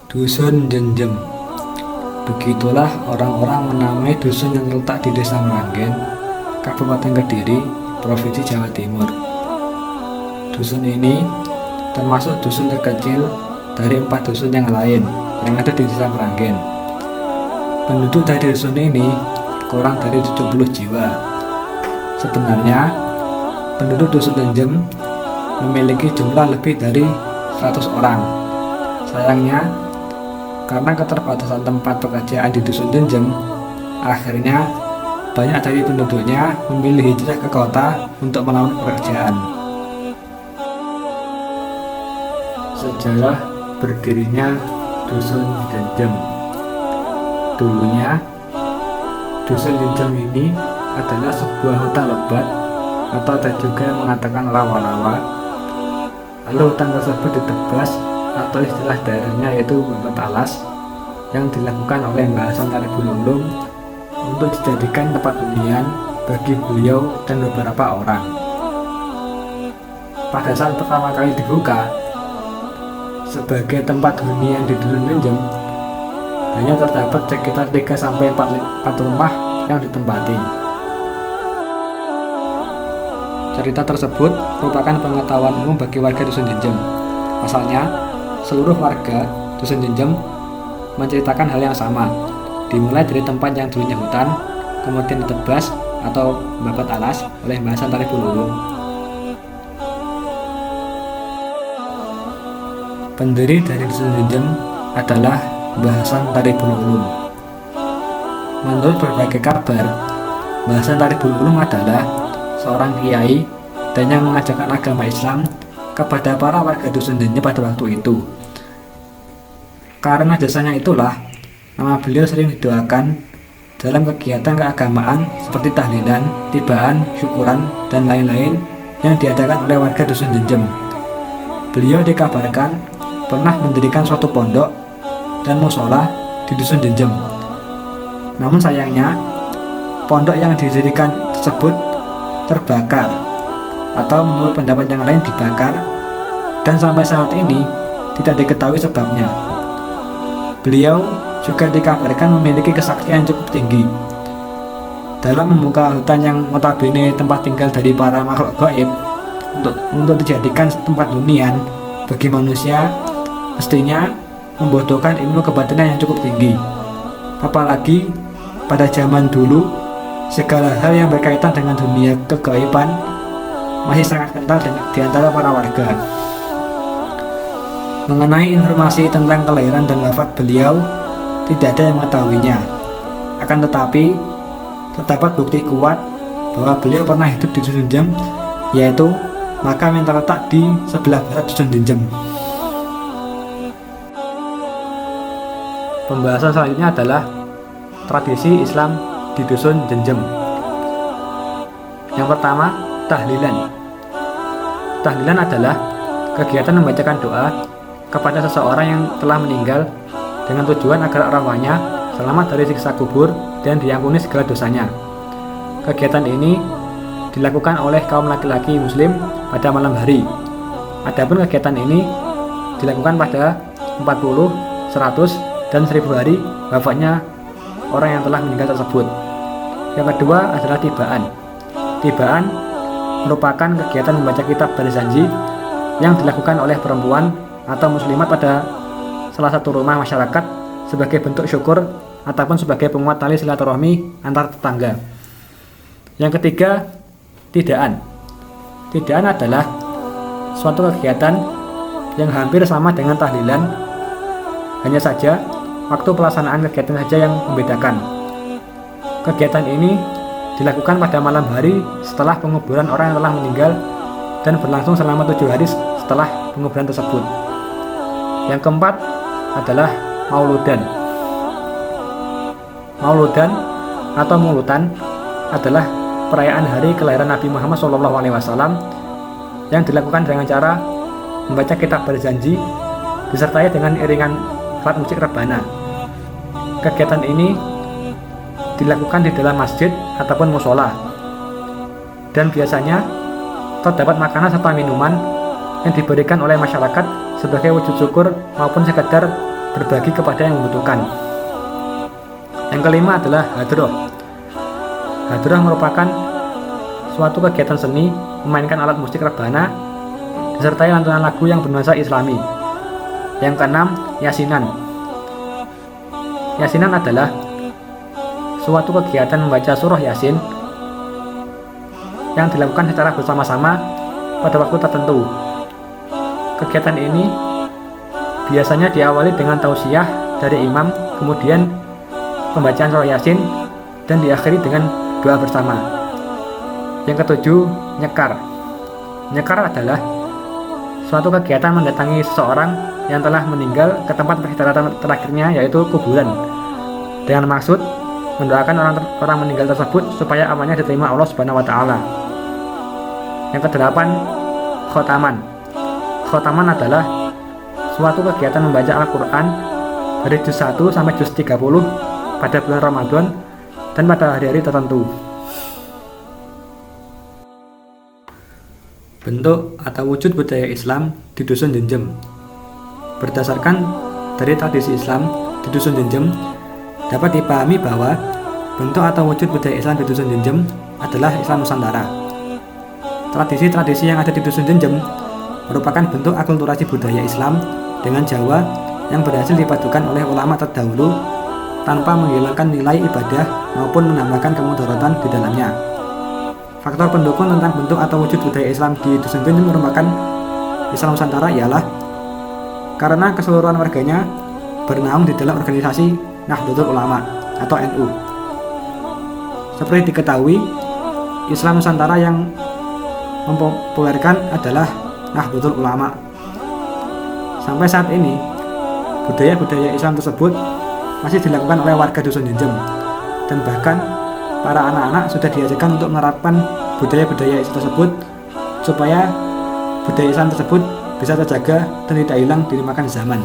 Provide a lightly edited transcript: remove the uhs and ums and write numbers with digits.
Dusun Jenjem. Begitulah orang-orang menamai dusun yang terletak di Desa Meranggen, Kabupaten Kediri, Provinsi Jawa Timur. Dusun ini termasuk dusun terkecil dari 4 dusun yang lain yang ada di Desa Meranggen. Penduduk dari dusun ini kurang dari 70 jiwa. Sebenarnya, penduduk dusun Jenjem memiliki jumlah lebih dari 100 orang. Sayangnya, karena keterbatasan tempat pekerjaan di dusun Jenjem, akhirnya banyak dari penduduknya memilih hijrah ke kota untuk melamar pekerjaan. Sejarah berdirinya dusun Jenjem. Dulunya, dusun Jenjem ini adalah sebuah hutan lebat atau ada juga yang mengatakan rawa-rawa. Lalu hutan tersebut ditebas atau istilah daerahnya yaitu membuat alas yang dilakukan oleh Mbah Hasan Taribululung untuk dijadikan tempat hunian bagi beliau dan beberapa orang. Pada saat pertama kali dibuka sebagai tempat hunian di dusun Jenjem, hanya terdapat sekitar 3-4 rumah yang ditempati. Cerita tersebut merupakan pengetahuan umum bagi warga dusun Jenjem. Pasalnya, seluruh warga dusun Jenjem menceritakan hal yang sama, dimulai dari tempat yang dulunya hutan, kemudian ditebas atau membabat alas oleh Mbah Hasan Taribululung. Pendiri dari dusun Jenjem adalah Mbah Hasan Taribululung. Menurut berbagai kabar, Mbah Hasan Taribululung adalah seorang kiai dan yang mengajarkan agama Islam kepada para warga dusun Jenjem pada waktu itu. Karena jasanya itulah, nama beliau sering didoakan dalam kegiatan keagamaan seperti tahlilan, tibaan, syukuran, dan lain-lain yang diadakan oleh warga dusun Jenjem. Beliau dikabarkan pernah mendirikan suatu pondok dan musola di dusun Jenjem. Namun sayangnya, pondok yang didirikan tersebut terbakar, atau menurut pendapat yang lain dibakar, dan sampai saat ini tidak diketahui sebabnya. Beliau juga dikabarkan memiliki kesaktian cukup tinggi dalam membuka hutan yang notabene tempat tinggal dari para makhluk gaib untuk dijadikan tempat hunian bagi manusia. Mestinya membutuhkan ilmu kebatinan yang cukup tinggi. Apalagi pada zaman dulu, segala hal yang berkaitan dengan dunia kegaiban masih sangat kental di antara para warga. Mengenai informasi tentang kelahiran dan wafat beliau, tidak ada yang mengetahuinya. Akan tetapi, terdapat bukti kuat bahwa beliau pernah hidup di dusun Jenjem, yaitu makam yang terletak di sebelah barat dusun Jenjem. Pembahasan selanjutnya adalah tradisi Islam di dusun Jenjem. Yang pertama, tahlilan. Tahlilan adalah kegiatan membacakan doa kepada seseorang yang telah meninggal dengan tujuan agar arwahnya selamat dari siksa kubur dan diampuni segala dosanya. Kegiatan ini dilakukan oleh kaum laki-laki muslim pada malam hari. Adapun kegiatan ini dilakukan pada 40, 100, dan 1000 hari wafatnya orang yang telah meninggal tersebut. Yang kedua adalah tibaan. Tibaan merupakan kegiatan membaca kitab berzanji yang dilakukan oleh perempuan atau muslimat pada salah satu rumah masyarakat sebagai bentuk syukur ataupun sebagai penguat tali silaturahmi antar tetangga. Yang ketiga, tidaan. Tidaan adalah suatu kegiatan yang hampir sama dengan tahlilan, hanya saja waktu pelaksanaan kegiatan saja yang membedakan. Kegiatan ini dilakukan pada malam hari setelah penguburan orang yang telah meninggal dan berlangsung selama 7 hari setelah penguburan tersebut. Yang keempat adalah mauludan. Mauludan atau mulutan adalah perayaan hari kelahiran Nabi Muhammad SAW yang dilakukan dengan cara membaca kitab berzanji disertai dengan iringan alat musik rebana. Kegiatan ini dilakukan di dalam masjid ataupun musola, dan biasanya terdapat makanan serta minuman yang diberikan oleh masyarakat sebagai wujud syukur maupun sekedar berbagi kepada yang membutuhkan. Yang kelima adalah hadroh. Hadroh merupakan suatu kegiatan seni memainkan alat musik rebana disertai lantunan lagu yang bernuansa Islami. Yang keenam, yasinan. Yasinan adalah suatu kegiatan membaca surah Yasin yang dilakukan secara bersama-sama pada waktu tertentu. Kegiatan ini biasanya diawali dengan tausiah dari imam, kemudian pembacaan surah Yasin, dan diakhiri dengan doa bersama. Yang ketujuh, nyekar. Nyekar adalah suatu kegiatan mendatangi seseorang yang telah meninggal ke tempat peristirahatan terakhirnya, yaitu kuburan, dengan maksud mendoakan orang meninggal tersebut supaya amalnya diterima Allah Subhanahu wa Ta'ala. Yang kedelapan, khotaman. Khotaman adalah suatu kegiatan membaca Al-Quran dari juz 1 sampai juz 30 pada bulan Ramadan dan pada hari-hari tertentu. Bentuk atau wujud budaya Islam di Dusun Jenjem. Berdasarkan dari tradisi Islam di Dusun Jenjem, dapat dipahami bahwa bentuk atau wujud budaya Islam di Dusun Jenjem adalah Islam Nusantara. Tradisi-tradisi yang ada di Dusun Jenjem merupakan bentuk akulturasi budaya Islam dengan Jawa yang berhasil dipadukan oleh ulama terdahulu tanpa menghilangkan nilai ibadah maupun menambahkan kemudaratan di dalamnya. Faktor pendukung tentang bentuk atau wujud budaya Islam di Dusun Jenjem merupakan Islam Nusantara ialah karena keseluruhan warganya bernaung di dalam organisasi Nahdlatul Ulama atau NU. Seperti diketahui, Islam Nusantara yang mempopulerkan adalah Nahdlatul Ulama. Sampai saat ini, budaya-budaya Islam tersebut masih dilakukan oleh warga Dusun Jenjem, dan bahkan para anak-anak sudah diajarkan untuk menerapkan budaya-budaya tersebut supaya budaya Islam tersebut bisa terjaga dan tidak hilang dimakan zaman.